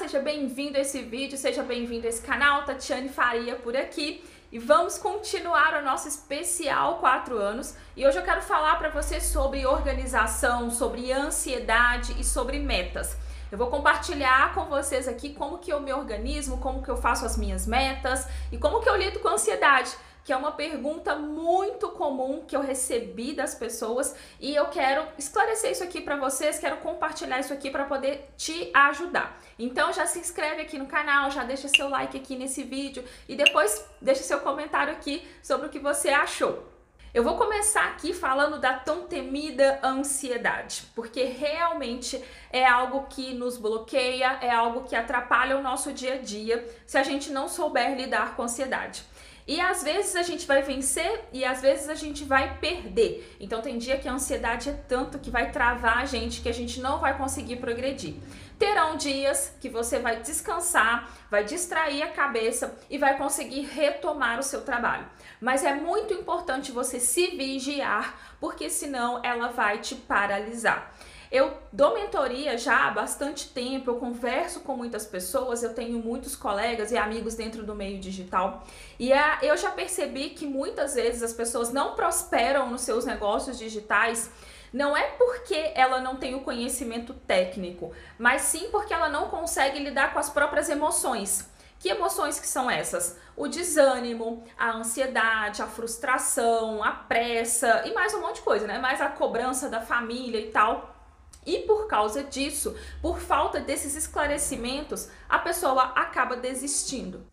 seja bem-vindo a esse vídeo, seja bem-vindo a esse canal, Tatiane Faria por aqui. E vamos continuar o nosso especial 4 anos. E hoje eu quero falar para você sobre organização, sobre ansiedade e sobre metas. Eu vou compartilhar com vocês aqui como que eu me organizo, como que eu faço as minhas metas e como que eu lido com a ansiedade, que é uma pergunta muito comum que eu recebi das pessoas e eu quero esclarecer isso aqui para vocês, quero compartilhar isso aqui para poder te ajudar. Então já se inscreve aqui no canal, já deixa seu like aqui nesse vídeo e depois deixa seu comentário aqui sobre o que você achou. Eu vou começar aqui falando da tão temida ansiedade, porque realmente é algo que nos bloqueia, é algo que atrapalha o nosso dia a dia se a gente não souber lidar com a ansiedade. E às vezes a gente vai vencer e às vezes a gente vai perder. Então tem dia que a ansiedade é tanto que vai travar a gente que a gente não vai conseguir progredir. Terão dias que você vai descansar, vai distrair a cabeça e vai conseguir retomar o seu trabalho. Mas é muito importante você se vigiar, porque senão ela vai te paralisar. Eu dou mentoria já há bastante tempo, eu converso com muitas pessoas, eu tenho muitos colegas e amigos dentro do meio digital e eu já percebi que muitas vezes as pessoas não prosperam nos seus negócios digitais. Não é porque ela não tem o conhecimento técnico, mas sim porque ela não consegue lidar com as próprias emoções. Que emoções que são essas? O desânimo, a ansiedade, a frustração, a pressa e mais um monte de coisa, né? Mais a cobrança da família e tal. E por causa disso, por falta desses esclarecimentos, a pessoa acaba desistindo.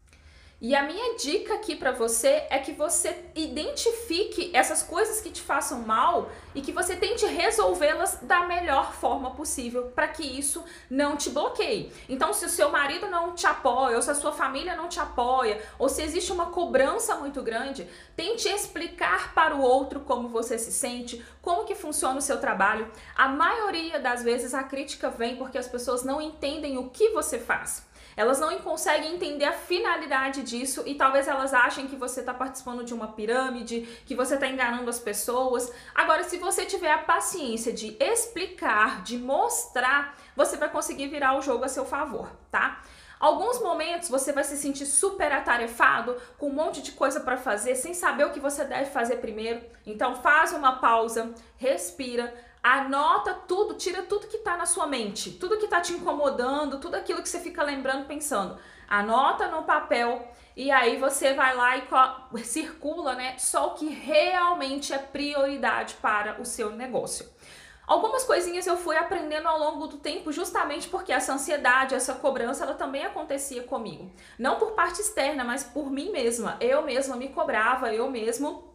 E a minha dica aqui para você é que você identifique essas coisas que te façam mal e que você tente resolvê-las da melhor forma possível para que isso não te bloqueie. Então, se o seu marido não te apoia, ou se a sua família não te apoia, ou se existe uma cobrança muito grande, tente explicar para o outro como você se sente, como que funciona o seu trabalho. A maioria das vezes a crítica vem porque as pessoas não entendem o que você faz. Elas não conseguem entender a finalidade disso e talvez elas achem que você está participando de uma pirâmide, que você está enganando as pessoas. Agora, se você tiver a paciência de explicar, de mostrar, você vai conseguir virar o jogo a seu favor, tá? Alguns momentos você vai se sentir super atarefado, com um monte de coisa para fazer, sem saber o que você deve fazer primeiro. Então faz uma pausa, respira, anota tudo, tira tudo que tá na sua mente, tudo que tá te incomodando, tudo aquilo que você fica lembrando, pensando. Anota no papel e aí você vai lá e circula, né, só o que realmente é prioridade para o seu negócio. Algumas coisinhas eu fui aprendendo ao longo do tempo justamente porque essa ansiedade, essa cobrança, ela também acontecia comigo. Não por parte externa, mas por mim mesma. Eu mesma me cobrava, eu mesmo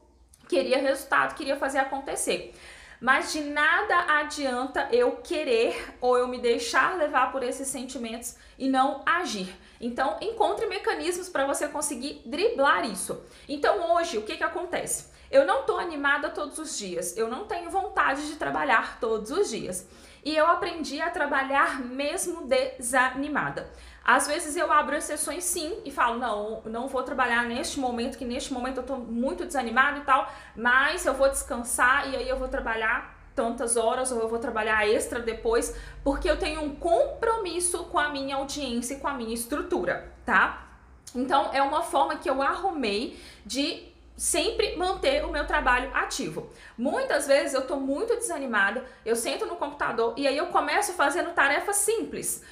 queria resultado, queria fazer acontecer. Mas de nada adianta eu querer ou eu me deixar levar por esses sentimentos e não agir. Então, encontre mecanismos para você conseguir driblar isso. Então, hoje, o que que acontece? Eu não estou animada todos os dias, eu não tenho vontade de trabalhar todos os dias. E eu aprendi a trabalhar mesmo desanimada. Às vezes eu abro exceções sim e falo, não vou trabalhar neste momento, que neste momento eu tô muito desanimado e tal, mas eu vou descansar e aí eu vou trabalhar tantas horas ou eu vou trabalhar extra depois, porque eu tenho um compromisso com a minha audiência e com a minha estrutura, tá? Então é uma forma que eu arrumei de sempre manter o meu trabalho ativo. Muitas vezes eu tô muito desanimada, eu sento no computador e aí eu começo fazendo tarefas simples.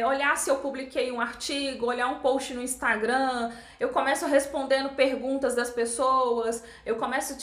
Olhar se eu publiquei um artigo, olhar um post no Instagram, eu começo respondendo perguntas das pessoas, eu começo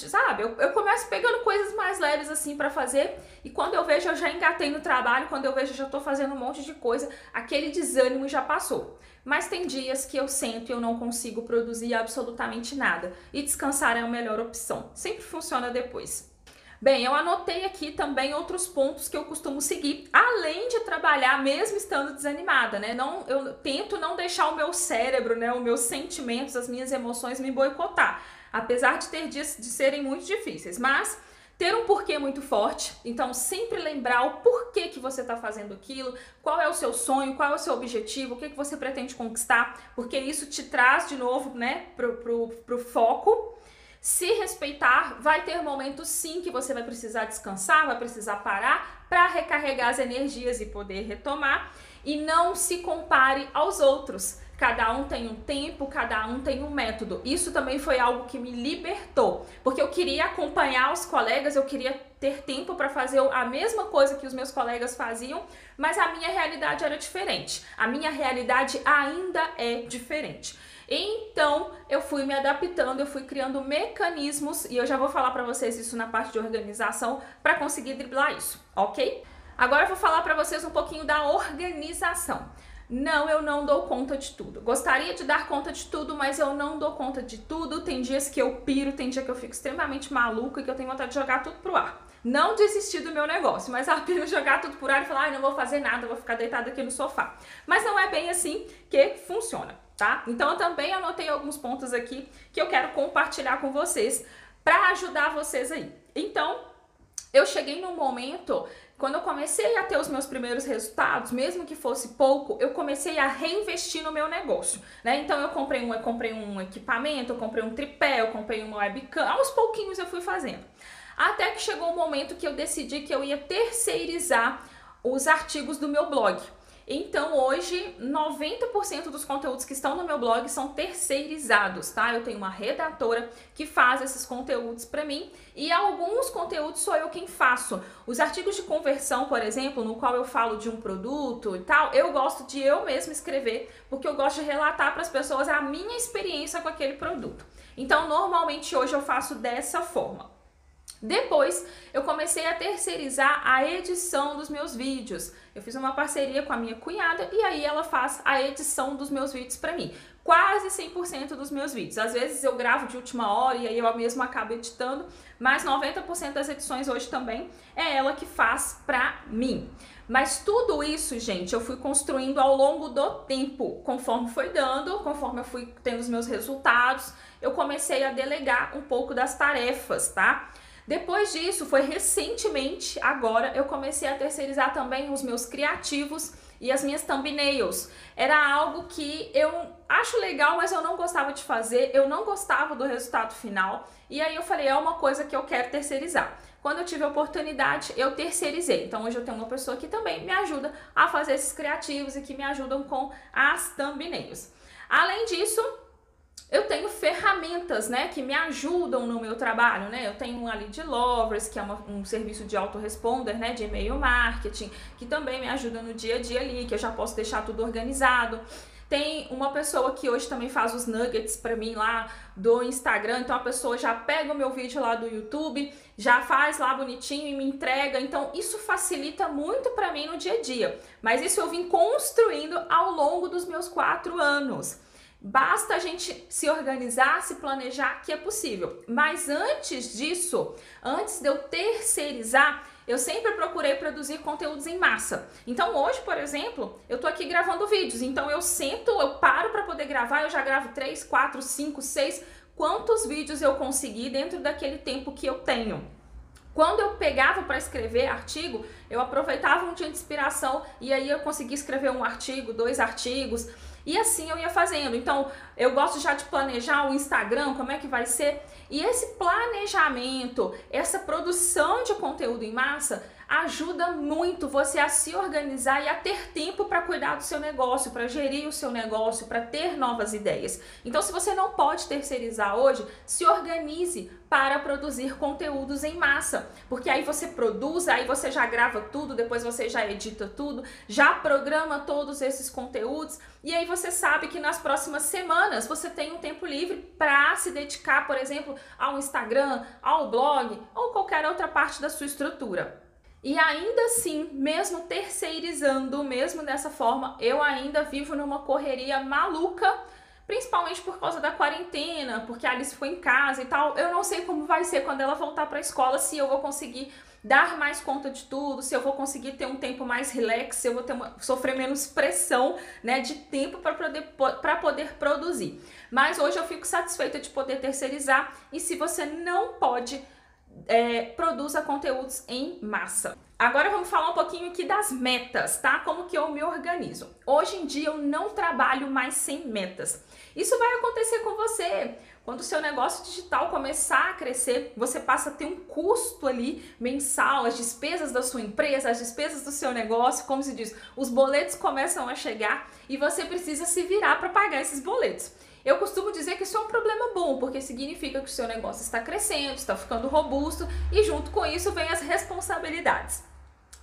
pegando coisas mais leves assim pra fazer e quando eu vejo eu já engatei no trabalho, quando eu vejo eu já tô fazendo um monte de coisa, aquele desânimo já passou. Mas tem dias que eu sento e eu não consigo produzir absolutamente nada. E descansar é a melhor opção. Sempre funciona depois. Bem, eu anotei aqui também outros pontos que eu costumo seguir, além de trabalhar mesmo estando desanimada, né? Eu tento não deixar o meu cérebro, né, os meus sentimentos, as minhas emoções me boicotar. Apesar de ter dias de serem muito difíceis, mas ter um porquê muito forte, então sempre lembrar o porquê que você está fazendo aquilo, qual é o seu sonho, qual é o seu objetivo, o que você pretende conquistar, porque isso te traz de novo, né, pro foco. Se respeitar, vai ter momentos sim que você vai precisar descansar, vai precisar parar para recarregar as energias e poder retomar. e não se compare aos outros. Cada um tem um tempo, cada um tem um método. Isso também foi algo que me libertou, porque eu queria acompanhar os colegas, eu queria ter tempo para fazer a mesma coisa que os meus colegas faziam, mas a minha realidade era diferente. A minha realidade ainda é diferente. Então, eu fui me adaptando, eu fui criando mecanismos, e eu já vou falar para vocês isso na parte de organização, para conseguir driblar isso, ok? Agora eu vou falar para vocês um pouquinho da organização. Não, eu não dou conta de tudo. Gostaria de dar conta de tudo, mas eu não dou conta de tudo. Tem dias que eu piro, tem dia que eu fico extremamente maluca e que eu tenho vontade de jogar tudo pro ar. Não desistir do meu negócio, mas apenas jogar tudo pro ar e falar, ai, não vou fazer nada, vou ficar deitada aqui no sofá. Mas não é bem assim que funciona, tá? Então eu também anotei alguns pontos aqui que eu quero compartilhar com vocês para ajudar vocês aí. Então, eu cheguei num momento, quando eu comecei a ter os meus primeiros resultados, mesmo que fosse pouco, eu comecei a reinvestir no meu negócio, né? Então eu comprei um equipamento, eu comprei um tripé, eu comprei uma webcam, aos pouquinhos eu fui fazendo. Até que chegou o momento que eu decidi que eu ia terceirizar os artigos do meu blog. Então hoje 90% dos conteúdos que estão no meu blog são terceirizados, tá? Eu tenho uma redatora que faz esses conteúdos para mim e alguns conteúdos sou eu quem faço. Os artigos de conversão, por exemplo, no qual eu falo de um produto e tal, eu gosto de eu mesma escrever, porque eu gosto de relatar para as pessoas a minha experiência com aquele produto. Então normalmente hoje eu faço dessa forma. Depois, eu comecei a terceirizar a edição dos meus vídeos. Eu fiz uma parceria com a minha cunhada e aí ela faz a edição dos meus vídeos para mim. Quase 100% dos meus vídeos. Às vezes eu gravo de última hora e aí eu mesma acabo editando, mas 90% das edições hoje também é ela que faz pra mim. Mas tudo isso, gente, eu fui construindo ao longo do tempo, conforme foi dando, conforme eu fui tendo os meus resultados, eu comecei a delegar um pouco das tarefas, tá? Depois disso, foi recentemente, agora, eu comecei a terceirizar também os meus criativos e as minhas thumbnails. Era algo que eu acho legal, mas eu não gostava de fazer, eu não gostava do resultado final. E aí eu falei, é uma coisa que eu quero terceirizar. Quando eu tive a oportunidade, eu terceirizei. Então hoje eu tenho uma pessoa que também me ajuda a fazer esses criativos e que me ajudam com as thumbnails. Além disso, eu tenho ferramentas, né, que me ajudam no meu trabalho, né? Eu tenho um ali de Lovers, que é um serviço de autoresponder, né, de e-mail marketing, que também me ajuda no dia a dia ali, que eu já posso deixar tudo organizado. Tem uma pessoa que hoje também faz os nuggets para mim lá do Instagram, então a pessoa já pega o meu vídeo lá do YouTube, já faz lá bonitinho e me entrega, então isso facilita muito para mim no dia a dia. Mas isso eu vim construindo ao longo dos meus 4 anos. Basta a gente se organizar, se planejar, que é possível. Mas antes disso, antes de eu terceirizar, eu sempre procurei produzir conteúdos em massa. Então hoje, por exemplo, eu tô aqui gravando vídeos. Então eu sento, eu paro para poder gravar, eu já gravo 3, 4, 5, 6, quantos vídeos eu consegui dentro daquele tempo que eu tenho. Quando eu pegava para escrever artigo, eu aproveitava um dia de inspiração e aí eu conseguia escrever um artigo, 2 artigos. E assim eu ia fazendo. Então, eu gosto já de planejar o Instagram, como é que vai ser. E esse planejamento, essa produção de conteúdo em massa, ajuda muito você a se organizar e a ter tempo para cuidar do seu negócio, para gerir o seu negócio, para ter novas ideias. Então, se você não pode terceirizar hoje, se organize para produzir conteúdos em massa, porque aí você produz, aí você já grava tudo, depois você já edita tudo, já programa todos esses conteúdos e aí você sabe que nas próximas semanas você tem um tempo livre para se dedicar, por exemplo, ao Instagram, ao blog ou qualquer outra parte da sua estrutura. E ainda assim, mesmo terceirizando, mesmo dessa forma, eu ainda vivo numa correria maluca, principalmente por causa da quarentena, porque a Alice foi em casa e tal. Eu não sei como vai ser quando ela voltar para a escola, se eu vou conseguir dar mais conta de tudo, se eu vou conseguir ter um tempo mais relax, se eu vou sofrer menos pressão, né, de tempo para poder produzir. Mas hoje eu fico satisfeita de poder terceirizar e se você não pode, produza conteúdos em massa. Agora vamos falar um pouquinho aqui das metas, tá? Como que eu me organizo. Hoje em dia eu não trabalho mais sem metas. Isso vai acontecer com você Quando o seu negócio digital começar a crescer, você passa a ter um custo ali mensal, as despesas da sua empresa, as despesas do seu negócio, como se diz, os boletos começam a chegar e você precisa se virar para pagar esses boletos. Eu costumo dizer que isso é um problema bom, porque significa que o seu negócio está crescendo, está ficando robusto e junto com isso vem as responsabilidades.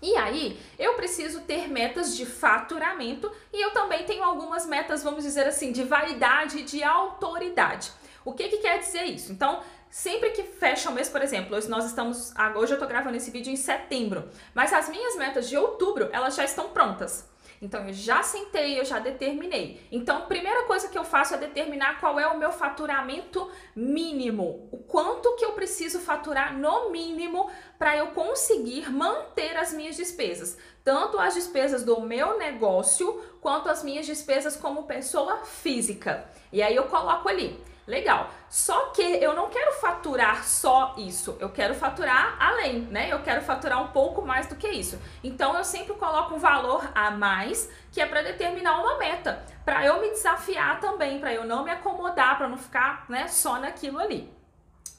E aí, eu preciso ter metas de faturamento e eu também tenho algumas metas, vamos dizer assim, de vaidade e de autoridade. O que quer dizer isso? Então, sempre que fecha o mês, por exemplo, hoje eu tô gravando esse vídeo em setembro, mas as minhas metas de outubro, elas já estão prontas. Então, eu já sentei, eu já determinei. Então, a primeira coisa que eu faço é determinar qual é o meu faturamento mínimo. O quanto que eu preciso faturar no mínimo para eu conseguir manter as minhas despesas. Tanto as despesas do meu negócio, quanto as minhas despesas como pessoa física. E aí eu coloco ali. Legal, só que eu não quero faturar só isso, eu quero faturar além, né? Eu quero faturar um pouco mais do que isso. Então eu sempre coloco um valor a mais, que é para determinar uma meta, para eu me desafiar também, para eu não me acomodar, para não ficar, né, só naquilo ali.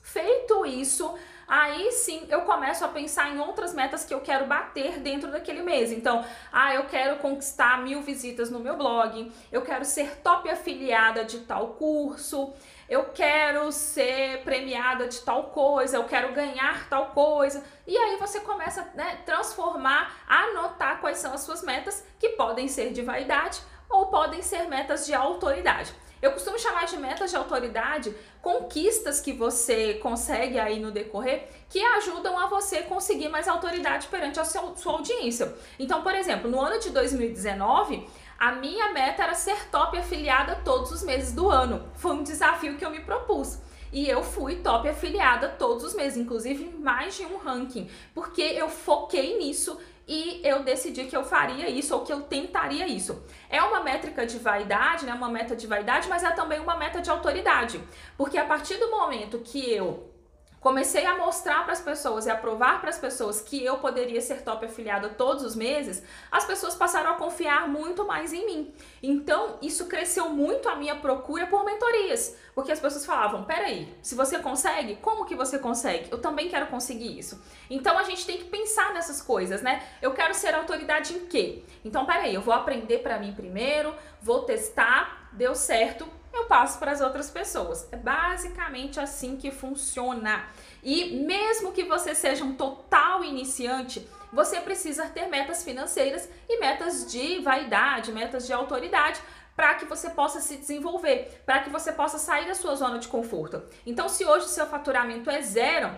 Feito isso, aí sim eu começo a pensar em outras metas que eu quero bater dentro daquele mês. Então, eu quero conquistar 1000 visitas no meu blog, eu quero ser top afiliada de tal curso, eu quero ser premiada de tal coisa, eu quero ganhar tal coisa. E aí você começa a, né, transformar, anotar quais são as suas metas, que podem ser de vaidade ou podem ser metas de autoridade. Eu costumo chamar de metas de autoridade conquistas que você consegue aí no decorrer que ajudam a você conseguir mais autoridade perante a sua audiência. Então, por exemplo, no ano de 2019, a minha meta era ser top afiliada todos os meses do ano. Foi um desafio que eu me propus. E eu fui top afiliada todos os meses, inclusive em mais de um ranking, porque eu foquei nisso e eu decidi que eu faria isso ou que eu tentaria isso. É uma métrica de vaidade, né? Uma meta de vaidade, mas é também uma meta de autoridade. Porque a partir do momento que eu comecei a mostrar para as pessoas e a provar para as pessoas que eu poderia ser top afiliada todos os meses, as pessoas passaram a confiar muito mais em mim. Então, isso cresceu muito a minha procura por mentorias, porque as pessoas falavam, peraí, se você consegue, como que você consegue? Eu também quero conseguir isso. Então, a gente tem que pensar nessas coisas, né? Eu quero ser autoridade em quê? Então, peraí, eu vou aprender para mim primeiro, vou testar, deu certo, eu passo para as outras pessoas. É basicamente assim que funciona. E mesmo que você seja um total iniciante, você precisa ter metas financeiras e metas de vaidade, metas de autoridade, para que você possa se desenvolver, para que você possa sair da sua zona de conforto. Então, se hoje o seu faturamento é 0,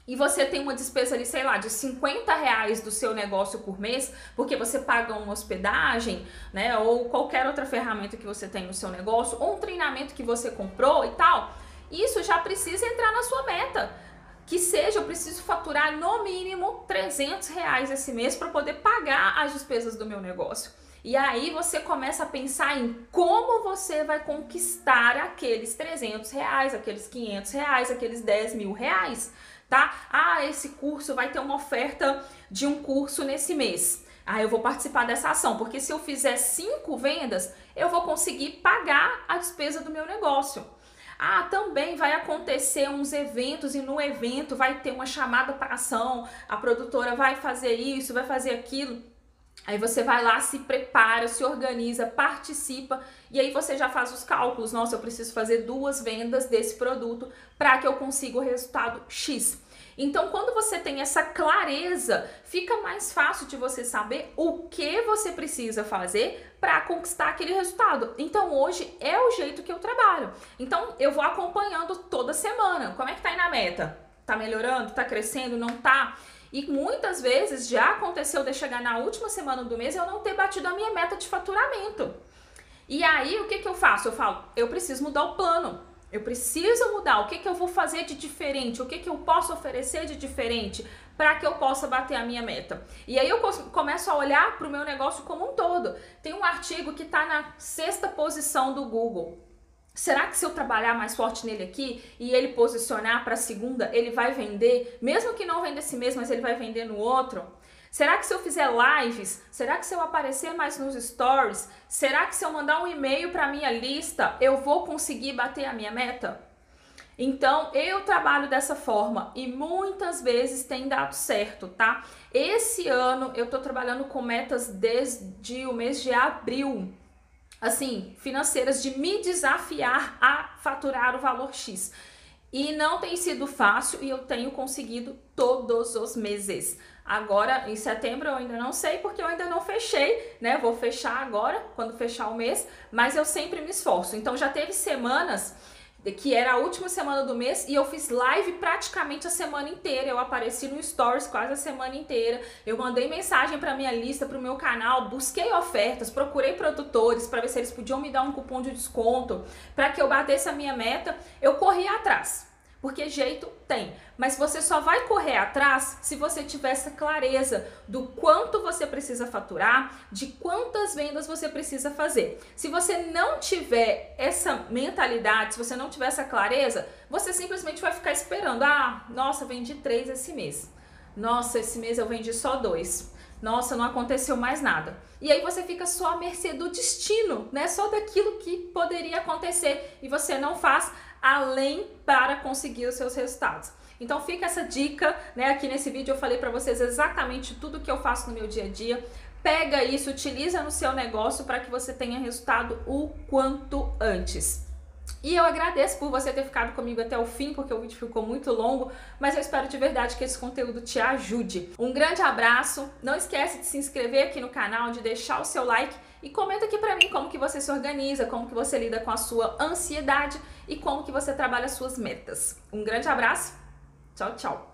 e você tem uma despesa ali, sei lá, de R$50 do seu negócio por mês, porque você paga uma hospedagem, né, ou qualquer outra ferramenta que você tem no seu negócio, ou um treinamento que você comprou e tal, isso já precisa entrar na sua meta. Que seja, eu preciso faturar no mínimo R$300 esse mês para poder pagar as despesas do meu negócio. E aí você começa a pensar em como você vai conquistar aqueles R$300, aqueles R$500, aqueles R$10.000. Tá? Esse curso vai ter uma oferta de um curso nesse mês. Eu vou participar dessa ação, porque se eu fizer 5 vendas, eu vou conseguir pagar a despesa do meu negócio. Também vai acontecer uns eventos e no evento vai ter uma chamada para ação, a produtora vai fazer isso, vai fazer aquilo. Aí você vai lá, se prepara, se organiza, participa e aí você já faz os cálculos. Nossa, eu preciso fazer 2 vendas desse produto para que eu consiga o resultado X. Então, quando você tem essa clareza, fica mais fácil de você saber o que você precisa fazer para conquistar aquele resultado. Então, hoje é o jeito que eu trabalho. Então, eu vou acompanhando toda semana. Como é que tá aí na meta? Tá melhorando? Tá crescendo? Não tá? E muitas vezes já aconteceu de eu chegar na última semana do mês e eu não ter batido a minha meta de faturamento. E aí, o que eu faço? Eu falo, eu preciso mudar o plano. Eu preciso mudar. O que eu vou fazer de diferente? O que eu posso oferecer de diferente para que eu possa bater a minha meta? E aí eu começo a olhar para o meu negócio como um todo. Tem um artigo que está na 6ª posição do Google. Será que se eu trabalhar mais forte nele aqui e ele posicionar para a 2ª, ele vai vender? Mesmo que não venda esse mês, mas ele vai vender no outro? Será que se eu fizer lives, será que se eu aparecer mais nos stories, será que se eu mandar um e-mail para minha lista, eu vou conseguir bater a minha meta? Então, eu trabalho dessa forma e muitas vezes tem dado certo, tá? Esse ano eu tô trabalhando com metas desde o mês de abril, assim, financeiras, de me desafiar a faturar o valor X. E não tem sido fácil e eu tenho conseguido todos os meses. Agora, em setembro, eu ainda não sei porque eu ainda não fechei, né? Vou fechar agora, quando fechar o mês, mas eu sempre me esforço. Então, já teve semanas que era a última semana do mês e eu fiz live praticamente a semana inteira. Eu apareci no Stories quase a semana inteira. Eu mandei mensagem para minha lista, para o meu canal, busquei ofertas, procurei produtores para ver se eles podiam me dar um cupom de desconto para que eu batesse a minha meta. Eu corri atrás. Porque jeito tem, mas você só vai correr atrás se você tiver essa clareza do quanto você precisa faturar, de quantas vendas você precisa fazer. Se você não tiver essa mentalidade, se você não tiver essa clareza, você simplesmente vai ficar esperando. Ah, nossa, vendi 3 esse mês. Nossa, esse mês eu vendi só 2. Nossa, não aconteceu mais nada. E aí você fica só à mercê do destino, né? Só daquilo que poderia acontecer e você não faz além para conseguir os seus resultados. Então fica essa dica, né? Aqui nesse vídeo eu falei para vocês exatamente tudo que eu faço no meu dia a dia. Pega isso, utiliza no seu negócio para que você tenha resultado o quanto antes. E eu agradeço por você ter ficado comigo até o fim, porque o vídeo ficou muito longo, mas eu espero de verdade que esse conteúdo te ajude. Um grande abraço, não esquece de se inscrever aqui no canal, de deixar o seu like e comenta aqui pra mim como que você se organiza, como que você lida com a sua ansiedade e como que você trabalha as suas metas. Um grande abraço, tchau, tchau!